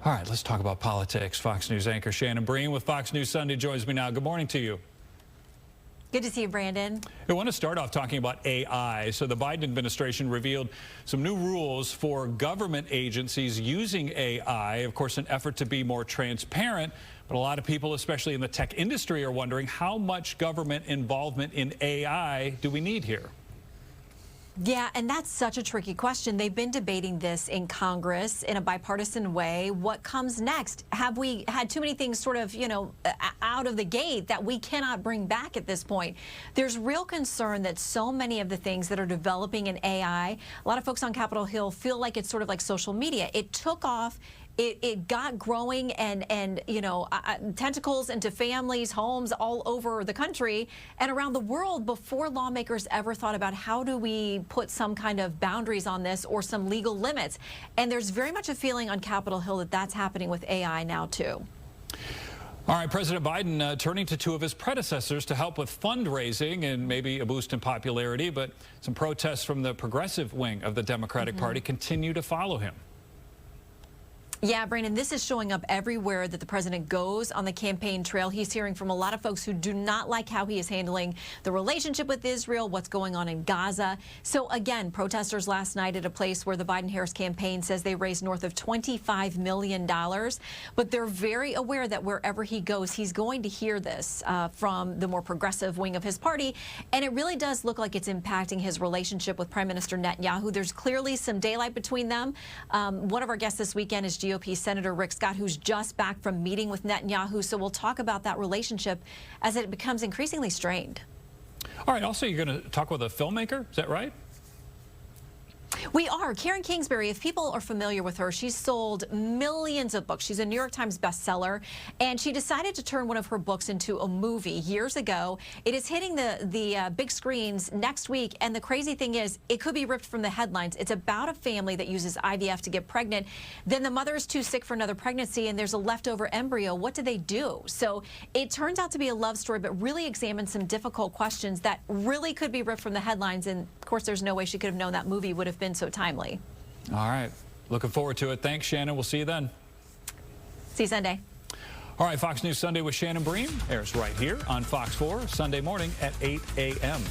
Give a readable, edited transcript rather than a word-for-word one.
All right, let's talk about politics. Fox News anchor Shannon Bream with Fox News Sunday joins me now. Good morning to you. Good to see you, Brandon. I want to start off talking about AI. So the Biden administration revealed some new rules for government agencies using AI, of course, an effort to be more transparent. But a lot of people, especially in the tech industry, are wondering how much government involvement in AI do we need here? Yeah, and that's such a tricky question. They've been debating this in Congress in a bipartisan way. What comes next? Have we had too many things sort of, out of the gate that we cannot bring back at this point? There's real concern that so many of the things that are developing in AI, a lot of folks on Capitol Hill feel like it's sort of like social media. It took off. It got growing and tentacles into families, homes all over the country and around the world before lawmakers ever thought about how do we put some kind of boundaries on this or some legal limits. And there's very much a feeling on Capitol Hill that that's happening with AI now, too. All right, President Biden turning to two of his predecessors to help with fundraising and maybe a boost in popularity. But some protests from the progressive wing of the Democratic Party continue to follow him. Yeah, Brandon, this is showing up everywhere that the president goes on the campaign trail. He's hearing from a lot of folks who do not like how he is handling the relationship with Israel, what's going on in Gaza. So again, protesters last night at a place where the Biden-Harris campaign says they raised north of $25 million. But they're very aware that wherever he goes, he's going to hear this from the more progressive wing of his party. And it really does look like it's impacting his relationship with Prime Minister Netanyahu. There's clearly some daylight between them. One of our guests this weekend is GOP Senator Rick Scott, who's just back from meeting with Netanyahu. So we'll talk about that relationship as it becomes increasingly strained. All right. Also, you're going to talk with a filmmaker. Is that right? We are. Kingsbury, if people are familiar with her, she's sold millions of books. She's a New York Times bestseller, and she decided to turn one of her books into a movie years ago. It is hitting the big screens next week, and the crazy thing is it could be ripped from the headlines. It's about a family that uses IVF to get pregnant. Then the mother is too sick for another pregnancy, and there's a leftover embryo. What do they do? So it turns out to be a love story, but really examines some difficult questions that really could be ripped from the headlines. And, of course, there's no way she could have known that movie would have been so timely. All right. Looking forward to it. Thanks, Shannon. We'll see you then. See you Sunday. All right. Fox News Sunday with Shannon Bream airs right here on Fox 4 Sunday morning at 8 a.m.